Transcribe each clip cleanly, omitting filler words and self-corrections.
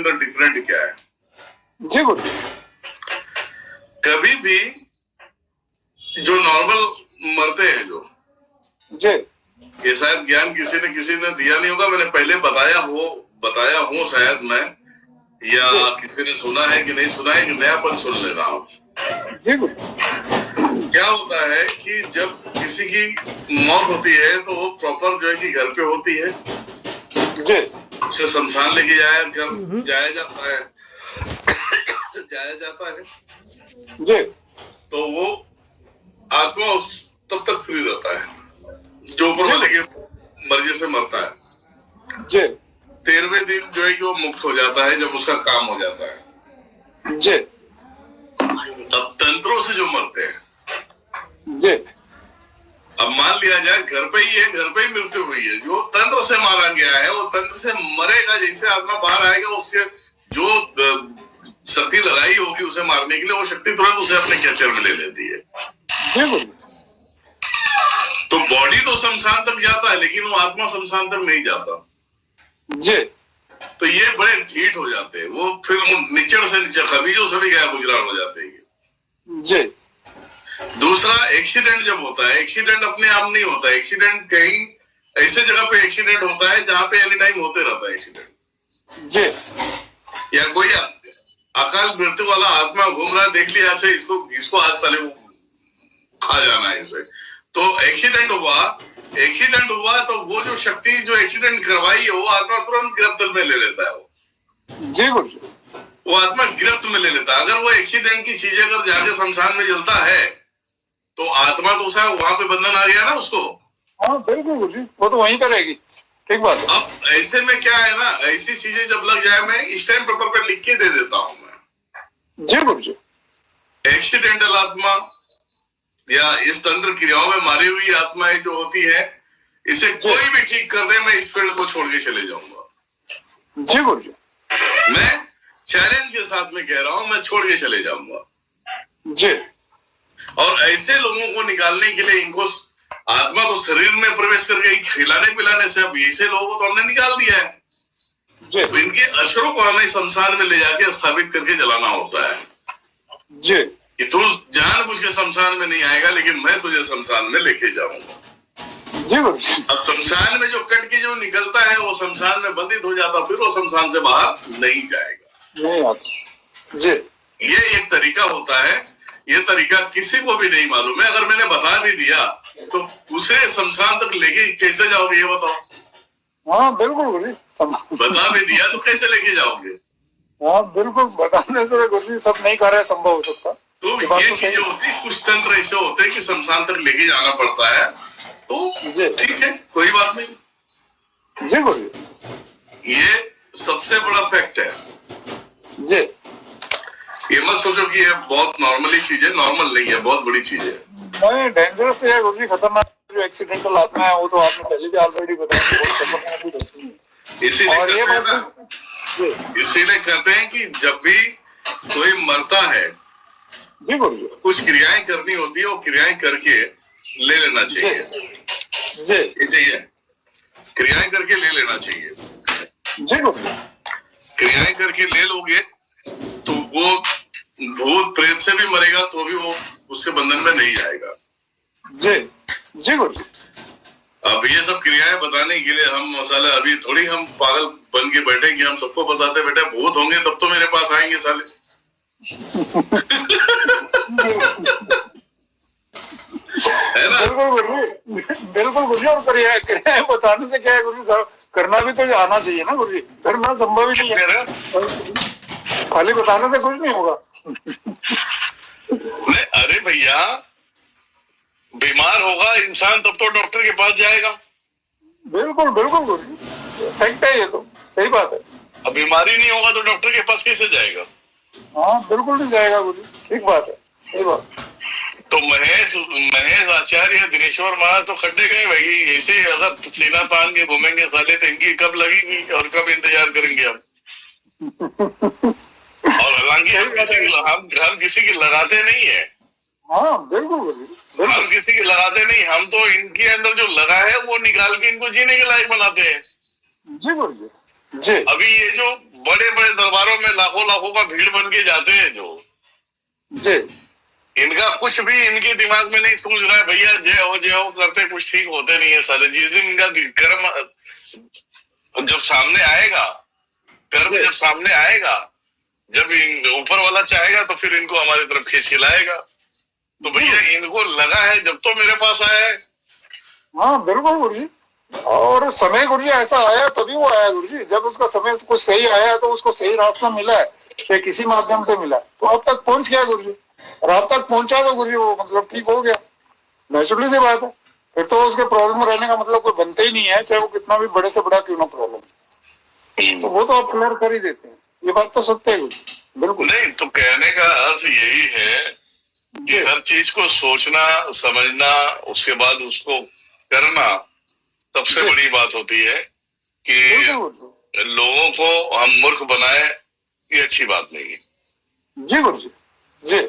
अंदर डिफरेंट क्या है। जी गुरु जी। कभी भी जो नॉर्मल मरते हैं जो जी, ये शायद ज्ञान किसी ने दिया नहीं होगा, मैंने पहले बताया हूँ शायद मैं, या किसी ने सुना है कि नहीं सुना है, कि नयापन सुन लेना आप। जी गुरु। क्या होता है कि जब किसी की मौत होती है तो वो प्रॉपर जो है कि घर पे होती है जी, उसे शमशान लेके जाया जाता है जी, तो वो आत्मा तब तक फ्री रहता है जो ऊपर वाले की मर्जी से मरता है। जी, 13वें दिन जो है कि वो मुक्त हो जाता है जब उसका काम हो जाता है। जी, अब तंत्रों से जो मरते हैं, जी, अब मान लिया जाए घर पे ही है, घर पे ही मृत्यु हुई है, जो तंत्र से मारा गया है वो तंत्र से मरेगा, जैसे आत्मा बाहर आएगा उससे जो शक्ति लगाई होगी उसे मारने के लिए, वो शक्ति तुरंत उसे अपने कैप्चर में ले लेती है। तो बॉडी तो शमशान तक जाता है लेकिन वो आत्मा शमशान तक नहीं जाता। जी, तो ये बड़े ढीठ हो जाते हैं, वो फिर निचड़ से नीचे खबीजों से भी गया गुजरान हो जाते हैं। जी। दूसरा, एक्सीडेंट जब होता है, एक्सीडेंट अपने आप नहीं होता, एक्सीडेंट कहीं ऐसे जगह पे एक्सीडेंट होता है जहां पे एनी टाइम होते रहता है एक्सीडेंट। जी। या कोई अकाल मृत्यु वाला आत्मा घूम रहा है, देख लिया अच्छा इसको आज साले खा जाना है इसे, तो एक्सीडेंट हुआ तो वो जो शक्ति जो एक्सीडेंट करवाई है वो आत्मा तुरंत गिरफ्त में ले लेता है। जी गुरु। वो आत्मा गिरफ्त में ले लेता है। अगर वो एक्सीडेंट की चीजें अगर जाके शमशान में जलता है तो आत्मा तो उसे वहां पे बंधन आ गया ना उसको। हाँ बिल्कुल गुरु जी, वो तो वहीं करेगी। ठीक बात है। अब ऐसे में क्या है ना, ऐसी चीजें जब लग जाए मैं इस टाइम पेपर पे लिख के दे देता हूं मैं। जी गुरु जी। एक्सीडेंटल आत्मा या इस तंत्र क्रियाओं में मारी हुई आत्माएं जो होती है, इसे कोई भी ठीक कर दे मैं इस फील्ड को छोड़ के चले जाऊंगा। जी गुरु जी। मैं चैलेंज के साथ में कह रहा हूं, मैं छोड़ के चले जाऊंगा। जी। और ऐसे लोगों को निकालने के लिए इनको आत्मा तो शरीर में प्रवेश करके खिलाने पिलाने से, अब ऐसे लोगों को तो हमने निकाल दिया है, तो इनके अशरों को हमें शमशान में ले जाके स्थापित करके जलाना होता है। जी। कि तू जानबूझ के शमशान में नहीं आएगा लेकिन मैं तुझे शमशान में लेके जाऊंगा। जी गुरु जी। अब शमशान में जो कट के जो निकलता है वो शमशान में बंधित हो जाता, फिर वो शमशान से बाहर नहीं जाएगा। नहीं आता। जी। ये एक तरीका होता है, ये तरीका किसी को भी नहीं मालूम है। अगर मैंने बता भी दिया तो उसे शमशान तक लेके कैसे जाओगे ये बताओ। हाँ बिल्कुल गुरु जी। बता भी दिया तो कैसे लेके जाओगे। हाँ बिल्कुल, बताने से गुरु जी सब नहीं कार्य संभव हो सकता। तो ये चीजें होती है, कुछ तंत्र ऐसे होते हैं कि शमशान तक लेके जाना पड़ता है, तो ठीक है कोई बात नहीं। जी गुरु जी। ये सबसे बड़ा फैक्ट है। जी। ये मत सोचो कि ये बहुत नॉर्मली चीज है, नॉर्मल नहीं है, बहुत बड़ी चीज है। नहीं, डेंजरस है गुरु जी, खतरनाक जो एक्सीडेंटल आत्मा है वो तो आपने पहले भी ऑलरेडी बताया, बहुत खतरनाक भी रहती है। इसीलिए कहते हैं कि जब भी कोई मरता है जी गुरु जी, कुछ क्रियाएं करनी होती है, वो क्रियाएं करके ले लेना चाहिए। जी चाहिए क्रियाएं करके ले लेना चाहिए। जी गुरु जी। क्रियाएं करके ले लोगे तो वो भूत प्रेत से भी मरेगा तो भी वो उसके बंधन में नहीं जाएगा। जी जी गुरु जी। अब ये सब क्रियाएं बताने के लिए हम साले अभी थोड़ी हम पागल बन के बैठे कि हम सबको बताते बैठे भूत होंगे तब तो मेरे पास आएंगे साले। है ना? बिल्कुल गुरु जी। और क्रियाएं बताने से क्या है गुरु जी, करना भी तो आना चाहिए ना गुरु जी, करना संभव ही नहीं है, खाली बताने से कुछ नहीं होगा। नहीं अरे भैया, बीमार होगा इंसान तब तो डॉक्टर के पास जाएगा। बिल्कुल बिल्कुल गुरु जी, फैक्ट है ये तो, सही बात है। अब बीमारी नहीं होगा तो डॉक्टर के पास कैसे जाएगा। हाँ बिल्कुल नहीं जाएगा गुरु, ठीक बात है, सही बात। तो महेश आचार्य दिनेश्वर महाराज तो खड्डे गए भाई, ऐसे अगर सीना तान के घूमेंगे साले तो इनकी कब लगेगी और कब इंतजार करेंगे हम। और हालांकि हम किसी की लगाते नहीं है। हाँ बिल्कुल हम किसी की लगाते नहीं, हम तो इनके अंदर जो लगा है वो निकाल के इनको जीने के लायक बनाते हैं। जी गुरु जी। जी। अभी ये जो बड़े बड़े दरबारों में लाखों लाखों का भीड़ बन के जाते हैं जो, जी इनका कुछ भी इनके दिमाग में नहीं सूझ रहा है भैया, जय हो करते कुछ ठीक होते नहीं है सारे। जिस दिन इनका कर्म जब सामने आएगा, कर्म जब सामने आएगा, जब ऊपर वाला चाहेगा तो फिर इनको हमारी तरफ खींच के लाएगा। तो भैया इनको लगा है जब तो मेरे पास आया है। हाँ बिल्कुल गुरुजी, और समय गुरुजी ऐसा आया तभी वो आया गुरुजी, जब उसका समय कुछ सही आया तो उसको सही रास्ता मिला है या किसी माध्यम से मिला तो अब तक पहुंच गया गुरुजी, और अब तक पहुंचा तो गुरुजी वो मतलब ठीक हो गया, नेचुरली सी बात है। फिर तो उसके प्रॉब्लम रहने का मतलब कोई बनता ही नहीं है, चाहे वो कितना भी बड़े से बड़ा क्यों ना प्रॉब्लम, तो वो तो आप क्लियर कर ही देते हैं, ये बात तो सत्य है गुरुजी। बिल्कुल नहीं, तो कहने का अर्थ यही है कि हर चीज को सोचना समझना उसके बाद उसको करना सबसे बड़ी बात होती है। कि लोगों को हम मूर्ख बनाए ये अच्छी बात नहीं है। जी गुरुजी जी,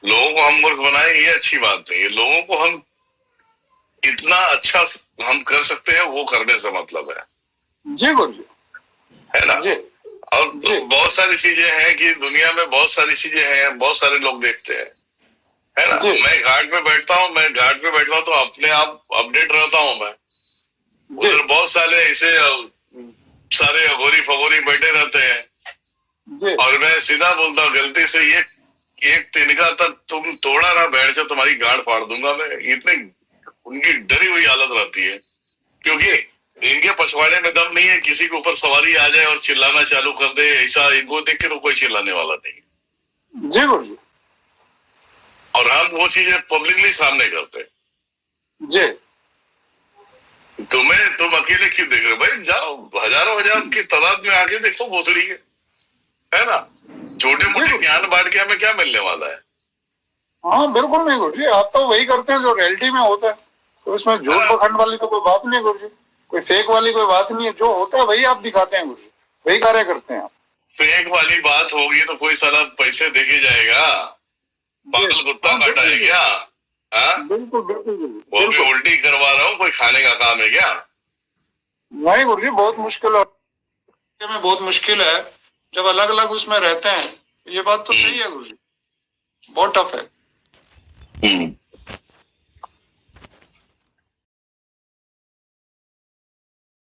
लोगों को हम मूर्ख बनाए ये अच्छी बात नहीं है। लोगों को हम कितना अच्छा हम कर सकते हैं वो करने से मतलब है। जी गुरुजी, है ना जी और तो बहुत सारी चीजें हैं कि दुनिया में बहुत सारी चीजें हैं, बहुत सारे लोग देखते हैं, है ना। मैं घाट पे बैठता हूँ तो अपने आप अपडेट रहता हूँ मैं। उधर बहुत सारे ऐसे सारे अघोरी फगोरी बैठे रहते हैं और मैं सीधा बोलता हूँ गलती से ये एक तिनका तक तुम तोड़ा ना बैठ जाओ, तुम्हारी गांड फाड़ दूंगा मैं। इतनी उनकी डरी हुई हालत रहती है क्योंकि इनके पछवाड़े में दम नहीं है। किसी के ऊपर सवारी आ जाए और चिल्लाना चालू कर दे, ऐसा इनको देख के तो कोई चिल्लाने वाला नहीं। जी गुरुजी, और हम वो चीजें पब्लिकली सामने करते हैं। जी तुम अकेले क्यों देख रहे हो भाई, जाओ हजारों हजार की तादाद में आके देखो भोसड़ी के, है ना। छोटे मोटे ज्ञान बांट के हमें क्या मिलने वाला है। हाँ बिल्कुल नहीं गुरुजी, आप तो वही करते हैं जो रियलिटी में होता है, तो इसमें झूठ पखंड वाली तो कोई बात नहीं है गुरुजी, कोई फेक वाली कोई बात नहीं है, जो होता है वही आप दिखाते हैं गुरुजी, वही कार्य करते हैं आप। फेक वाली बात होगी तो कोई साला पैसे देके जाएगा, पागल कुत्ता काटा है क्या। बिल्कुल बिल्कुल वो भी उल्टी करवा रहा हूँ, कोई खाने का काम है क्या। नहीं गुरुजी, बहुत मुश्किल है, में बहुत मुश्किल है जब अलग अलग उसमें रहते हैं, ये बात तो सही है गुरुजी, बहुत टफ है।